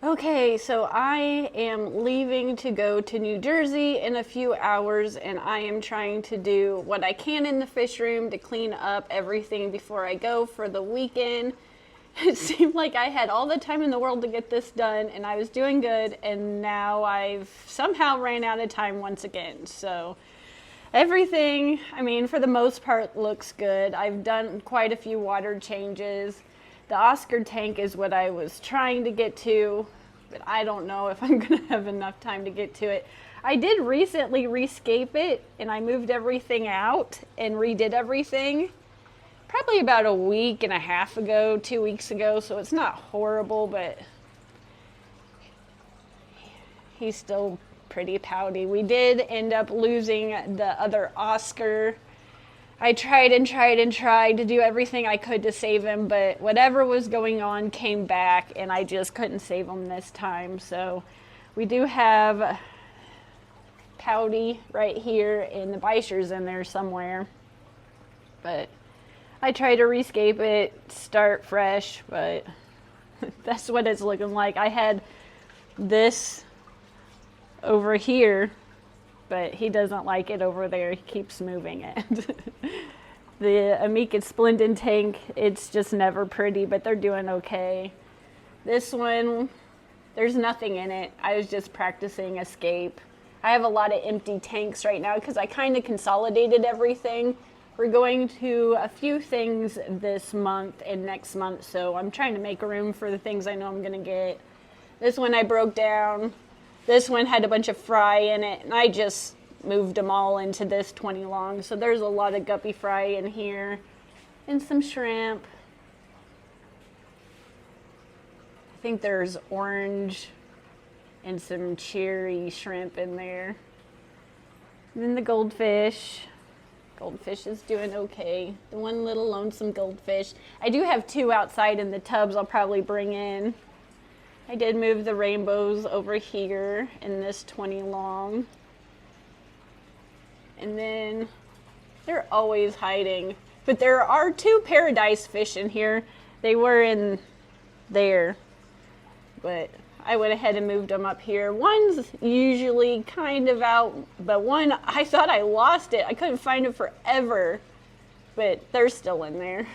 Okay, so I am leaving to go to New Jersey in a few hours, and I am trying to do what I can in the fish room to clean up everything before I go for the weekend. It seemed like I had all the time in the world to get this done, and I was doing good, and now I've somehow ran out of time once again. So everything, I mean, for the most part, looks good. I've done quite a few water changes. The Oscar tank is what I was trying to get to, but I don't know if I'm going to have enough time to get to it. I did recently rescape it, and I moved everything out and redid everything probably about a week and a half ago, 2 weeks ago, so it's not horrible, but he's still pretty pouty. We did end up losing the other Oscar. I tried to do everything I could to save him, but whatever was going on came back, and I just couldn't save him this time. So we do have Pouty right here, and the Beischer's in there somewhere. But I tried to rescape it, start fresh, but that's what it's looking like. I had this over here, but he doesn't like it over there. He keeps moving it. The Amika Splendid tank, it's just never pretty, but they're doing okay. This one, there's nothing in it. I was just practicing escape. I have a lot of empty tanks right now because I kind of consolidated everything. We're going to a few things this month and next month, so I'm trying to make room for the things I know I'm going to get. This one I broke down. This one had a bunch of fry in it, and I just moved them all into this 20 long. So there's a lot of guppy fry in here and some shrimp. I think there's orange and some cherry shrimp in there. And then the goldfish. Goldfish is doing okay. The one little lonesome goldfish. I do have two outside in the tubs I'll probably bring in. I did move the rainbows over here in this 20 long. And then they're always hiding. But there are two paradise fish in here. They were in there. But I went ahead and moved them up here. One's usually kind of out, but one, I thought I lost it. I couldn't find it forever. But they're still in there.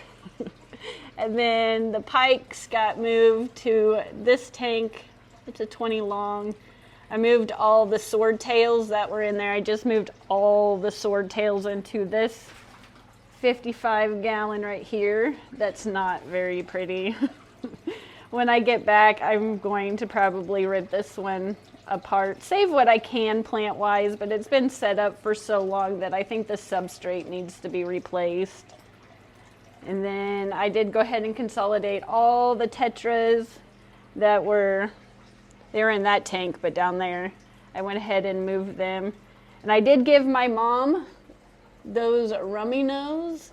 And then the pikes got moved to this tank. It's a 20 long. I moved all the sword tails that were in there. I just moved all the sword tails into this 55 gallon right here. That's not very pretty. When I get back, I'm going to probably rip this one apart. Save what I can plant-wise, but it's been set up for so long that I think the substrate needs to be replaced. And then I did go ahead and consolidate all the tetras that were, they were in that tank, but down there. I went ahead and moved them. And I did give my mom those rummy nose,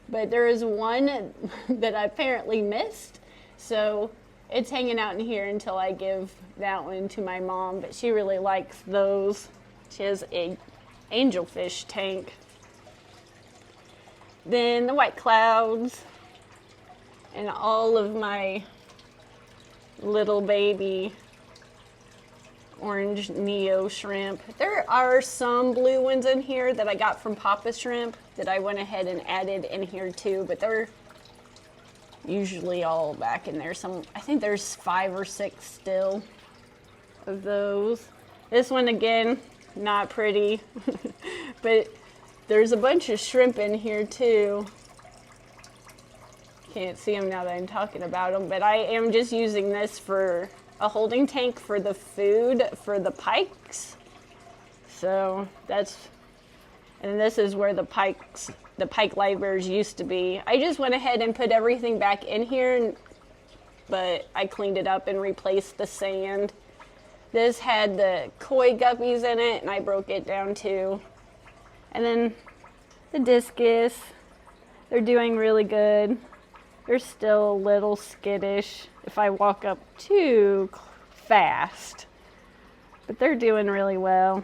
but there is one that I apparently missed. So it's hanging out in here until I give that one to my mom, but she really likes those. She has a angelfish tank. Then the white clouds and all of my little baby orange Neo shrimp. There are some blue ones in here that I got from Papa Shrimp that I went ahead and added in here too, but they're usually all back in there. I think there's 5 or 6 still of those. This one again, not pretty, but there's a bunch of shrimp in here too. Can't see them now that I'm talking about them, but I am just using this for a holding tank for the food for the pikes. So that's, and this is where the pike libraries used to be. I just went ahead and put everything back in here, but I cleaned it up and replaced the sand. This had the koi guppies in it, and I broke it down too. And then the discus, they're doing really good. They're still a little skittish if I walk up too fast, but they're doing really well.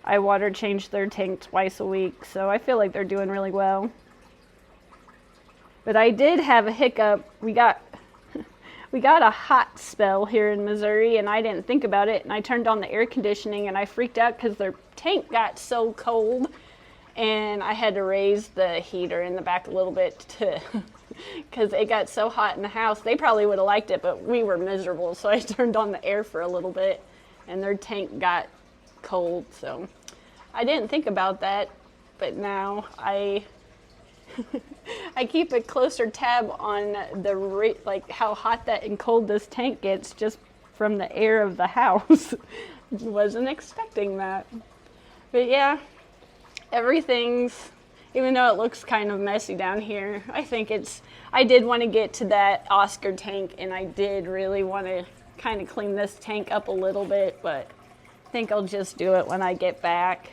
I water change their tank twice a week, so I feel like they're doing really well. But I did have a hiccup. we got a hot spell here in Missouri, and I didn't think about it, and I turned on the air conditioning, and I freaked out because their tank got so cold, and I had to raise the heater in the back a little bit to because it got so hot in the house. They probably would have liked it, but we were miserable, so I turned on the air for a little bit, and their tank got cold. So I didn't think about that, but now I keep a closer tab on the rate, like how hot that and cold this tank gets just from the air of the house. Wasn't expecting that. But yeah, everything's, even though it looks kind of messy down here, I did want to get to that Oscar tank, and I did really want to kind of clean this tank up a little bit, but I think I'll just do it when I get back.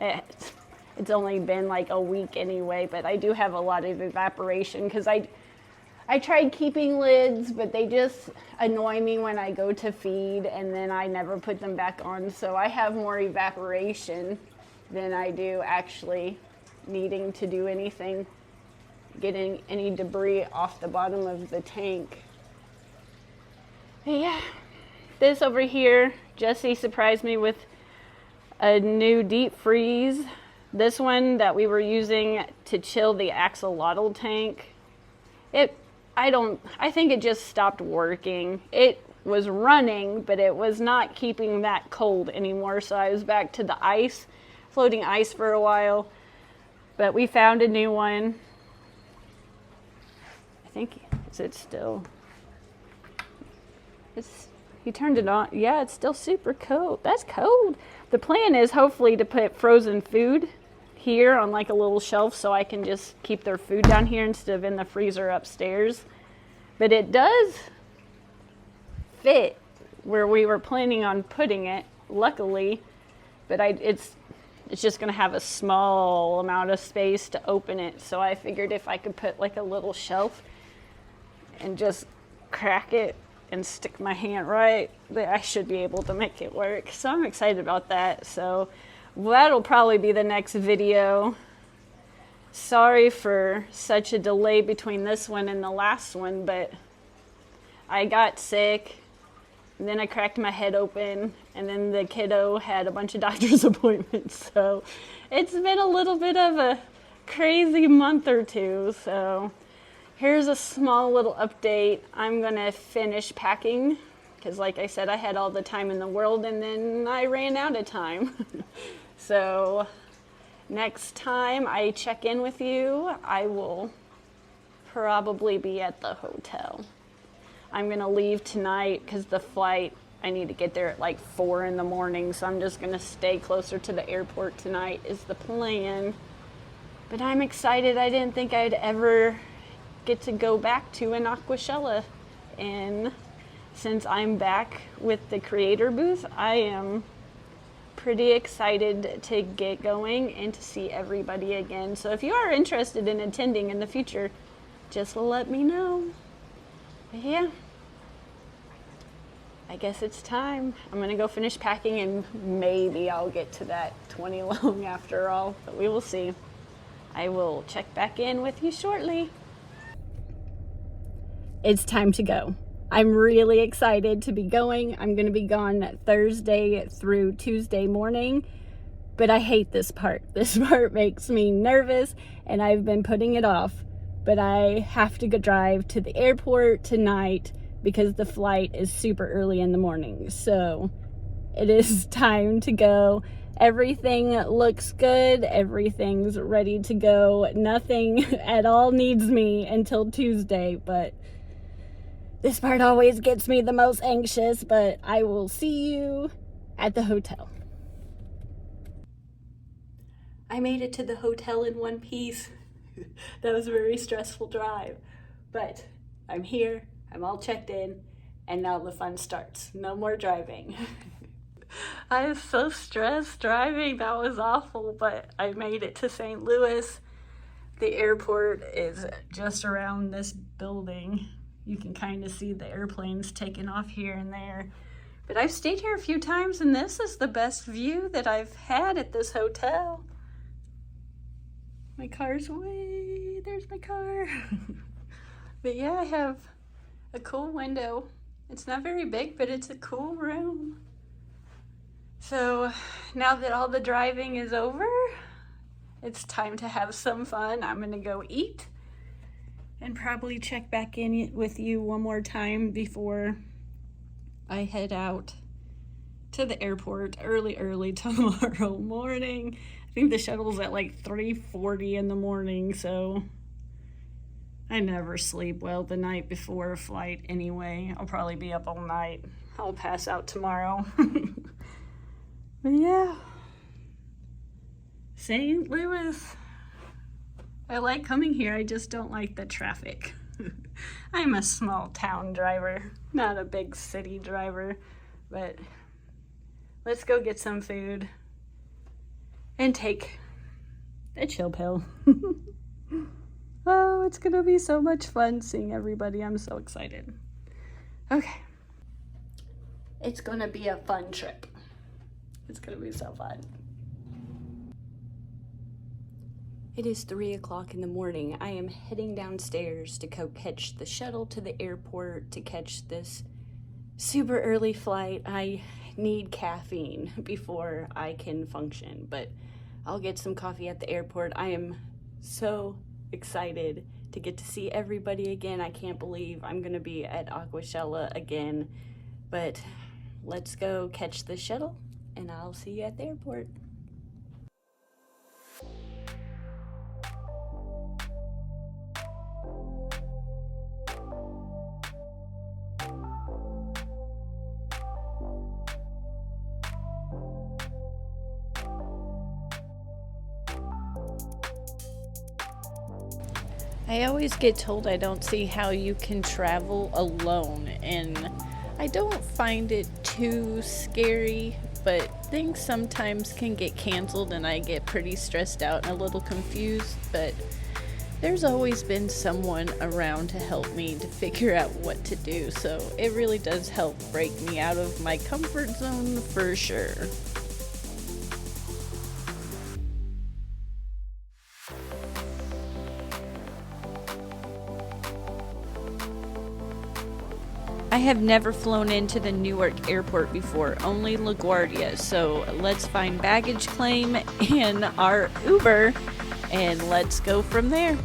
It's only been like a week anyway, but I do have a lot of evaporation because I tried keeping lids, but they just annoy me when I go to feed, and then I never put them back on. So I have more evaporation than I do actually needing to do anything, getting any debris off the bottom of the tank. But yeah, this over here, Jesse surprised me with a new deep freeze. This one that we were using to chill the axolotl tank, I think it just stopped working. It was running, but it was not keeping that cold anymore, so I was back to the ice, floating ice for a while. But we found a new one. I think, is it still? He turned it on. Yeah, it's still super cold. That's cold. The plan is hopefully to put frozen food here on like a little shelf so I can just keep their food down here instead of in the freezer upstairs. But it does fit where we were planning on putting it, luckily. But it's just going to have a small amount of space to open it. So I figured if I could put like a little shelf and just crack it and stick my hand right, I should be able to make it work. So I'm excited about that. So that'll probably be the next video. Sorry for such a delay between this one and the last one, but I got sick, and then I cracked my head open, and then the kiddo had a bunch of doctor's appointments. So it's been a little bit of a crazy month or two. So here's a small little update. I'm gonna finish packing because, like I said, I had all the time in the world, and then I ran out of time. So next time I check in with you, I will probably be at the hotel. I'm gonna leave tonight because the flight, I need to get there at like 4 in the morning, so I'm just gonna stay closer to the airport tonight is the plan. But I'm excited. I didn't think I'd ever get to go back to an Aquashella, and since I'm back with the creator booth, I am pretty excited to get going and to see everybody again. So if you are interested in attending in the future, just let me know. But yeah, I guess it's time. I'm gonna go finish packing, and maybe I'll get to that 20 long after all, but we will see. I will check back in with you shortly. It's time to go. I'm really excited to be going. I'm going to be gone Thursday through Tuesday morning, but I hate this part. This part makes me nervous, and I've been putting it off. But I have to go drive to the airport tonight because the flight is super early in the morning. So it is time to go. Everything looks good. Everything's ready to go. Nothing at all needs me until Tuesday, but this part always gets me the most anxious. But I will see you at the hotel. I made it to the hotel in one piece. That was a very stressful drive, but I'm here, I'm all checked in, and now the fun starts. No more driving. I was so stressed driving, that was awful, but I made it to St. Louis. The airport is just around this building. You can kind of see the airplanes taking off here and there. But I've stayed here a few times, and this is the best view that I've had at this hotel. My car's way, there's my car. But yeah, I have a cool window. It's not very big, but it's a cool room. So now that all the driving is over, it's time to have some fun. I'm gonna go eat and probably check back in with you one more time before I head out to the airport early tomorrow morning. I think the shuttle's at like 3:40 in the morning, so I never sleep well the night before a flight anyway. I'll probably be up all night. I'll pass out tomorrow. But yeah, St. Louis. I like coming here, I just don't like the traffic. I'm a small town driver, not a big city driver, but let's go get some food and take a chill pill. Oh, it's gonna be so much fun seeing everybody. I'm so excited. Okay. It's gonna be a fun trip. It's gonna be so fun. It is 3 o'clock in the morning. I am heading downstairs to go catch the shuttle to the airport to catch this super early flight. I need caffeine before I can function, but I'll get some coffee at the airport. I am so excited to get to see everybody again. I can't believe I'm gonna be at Aquashella again, but let's go catch the shuttle and I'll see you at the airport. I always get told I don't see how you can travel alone, and I don't find it too scary, but things sometimes can get canceled and I get pretty stressed out and a little confused, but there's always been someone around to help me to figure out what to do, so it really does help break me out of my comfort zone for sure. I have never flown into the Newark airport before, only LaGuardia, so let's find baggage claim and our Uber, and let's go from there.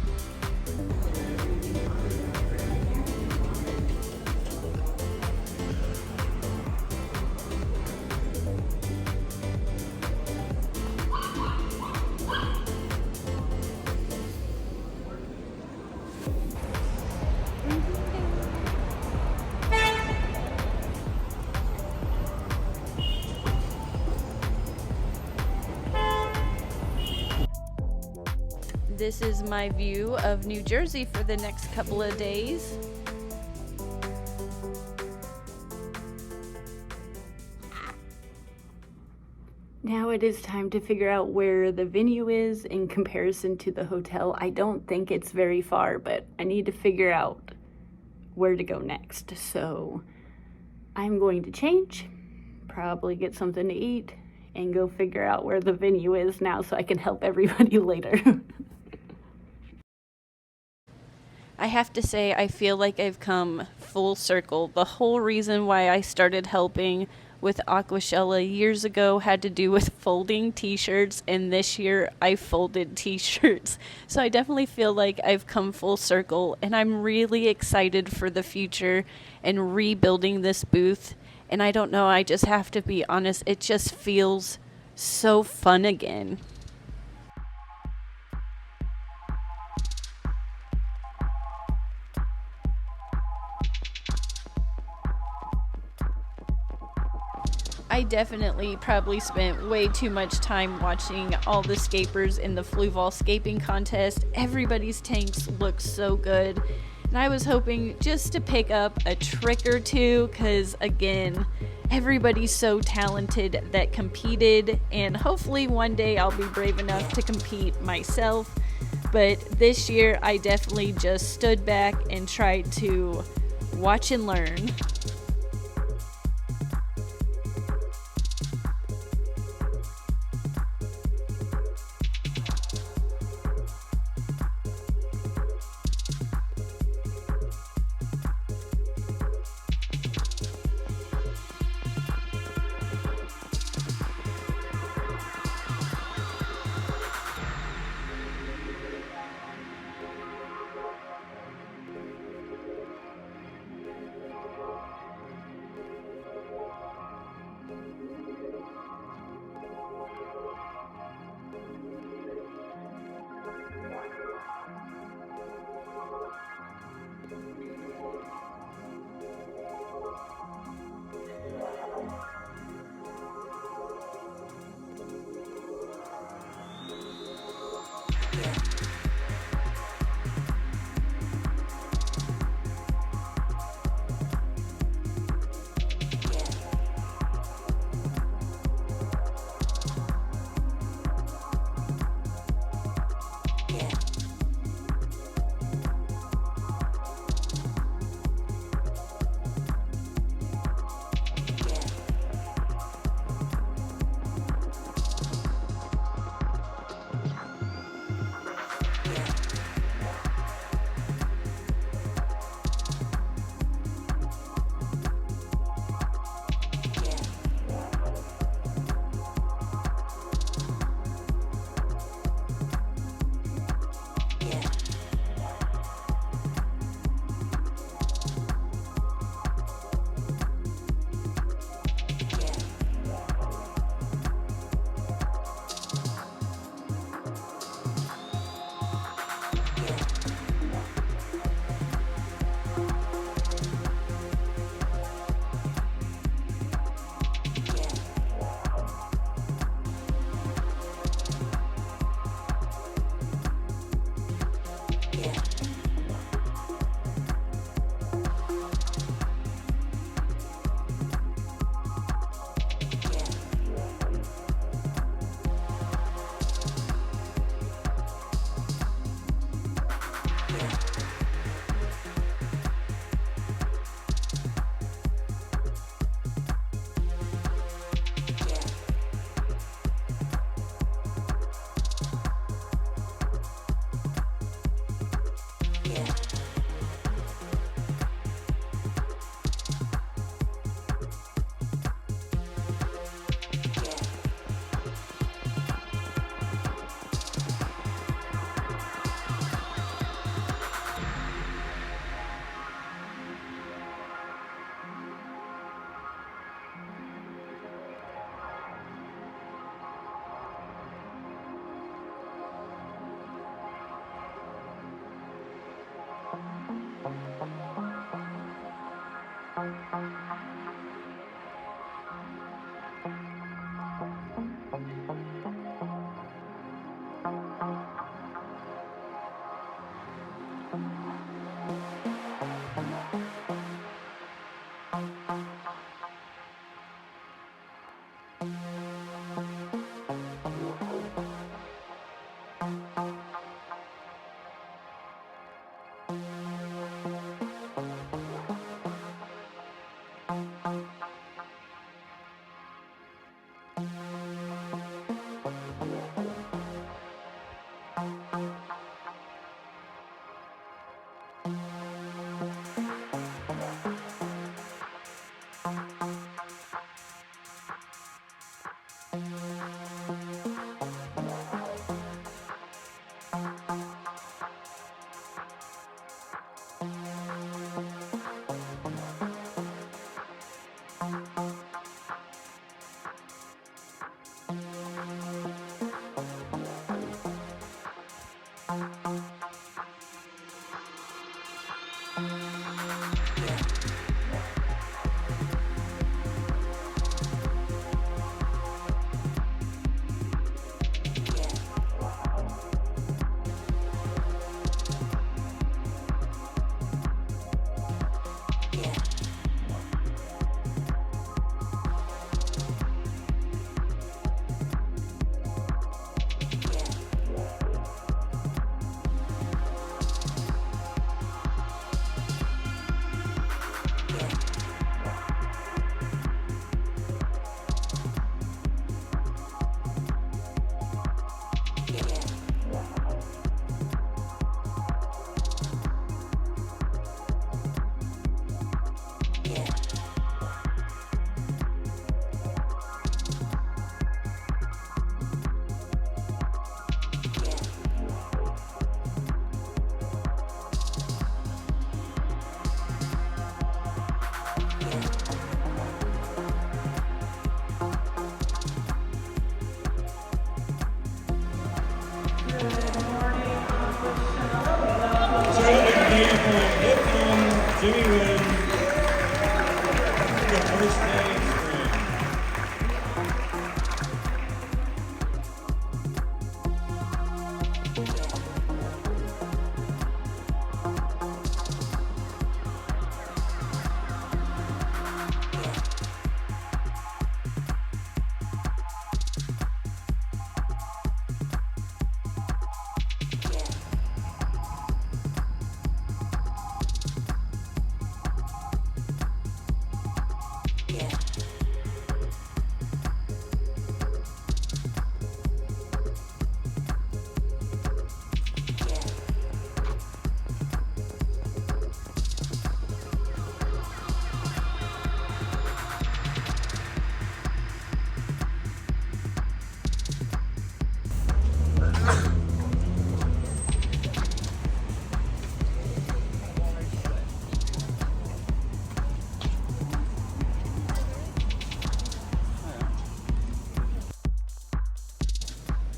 This is my view of New Jersey for the next couple of days. Now it is time to figure out where the venue is in comparison to the hotel. I don't think it's very far, but I need to figure out where to go next. So I'm going to change, probably get something to eat, and go figure out where the venue is now so I can help everybody later. I have to say, I feel like I've come full circle. The whole reason why I started helping with Aquashella years ago had to do with folding t-shirts, and this year I folded t-shirts. So I definitely feel like I've come full circle, and I'm really excited for the future and rebuilding this booth. And I don't know, I just have to be honest, it just feels so fun again. I definitely probably spent way too much time watching all the scapers in the Fluval scaping contest. Everybody's tanks look so good. And I was hoping just to pick up a trick or two because, again, everybody's so talented that competed. And hopefully one day I'll be brave enough to compete myself. But this year I definitely just stood back and tried to watch and learn.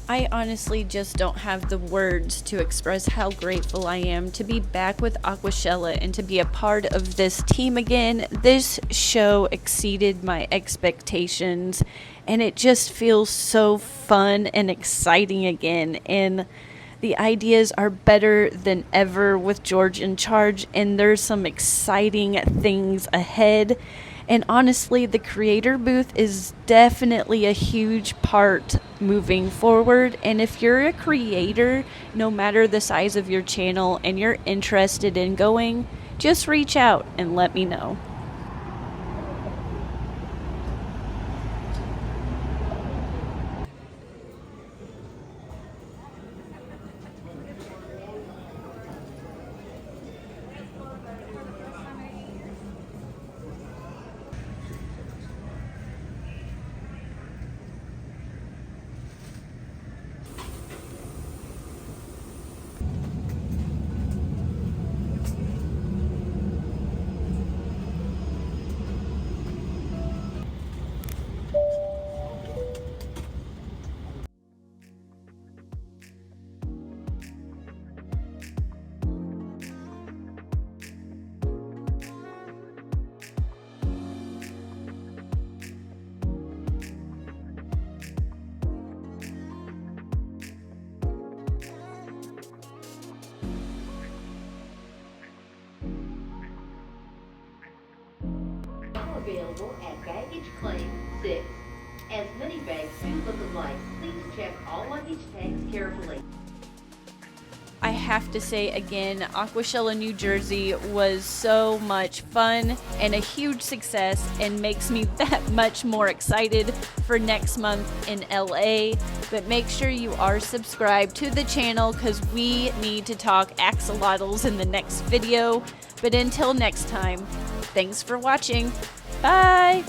I honestly just don't have the words to express how grateful I am to be back with Aquashella and to be a part of this team again. This show exceeded my expectations and it just feels so fun and exciting again. And the ideas are better than ever with George in charge, and there's some exciting things ahead. And honestly, the creator booth is definitely a huge part moving forward. And if you're a creator, no matter the size of your channel, and you're interested in going, just reach out and let me know. Available at baggage claim 6. As many bags do look alike, please check all luggage tags carefully. I have to say again, Aquashella, New Jersey was so much fun and a huge success, and makes me that much more excited for next month in LA. But make sure you are subscribed to the channel because we need to talk axolotls in the next video. But until next time, thanks for watching. Bye!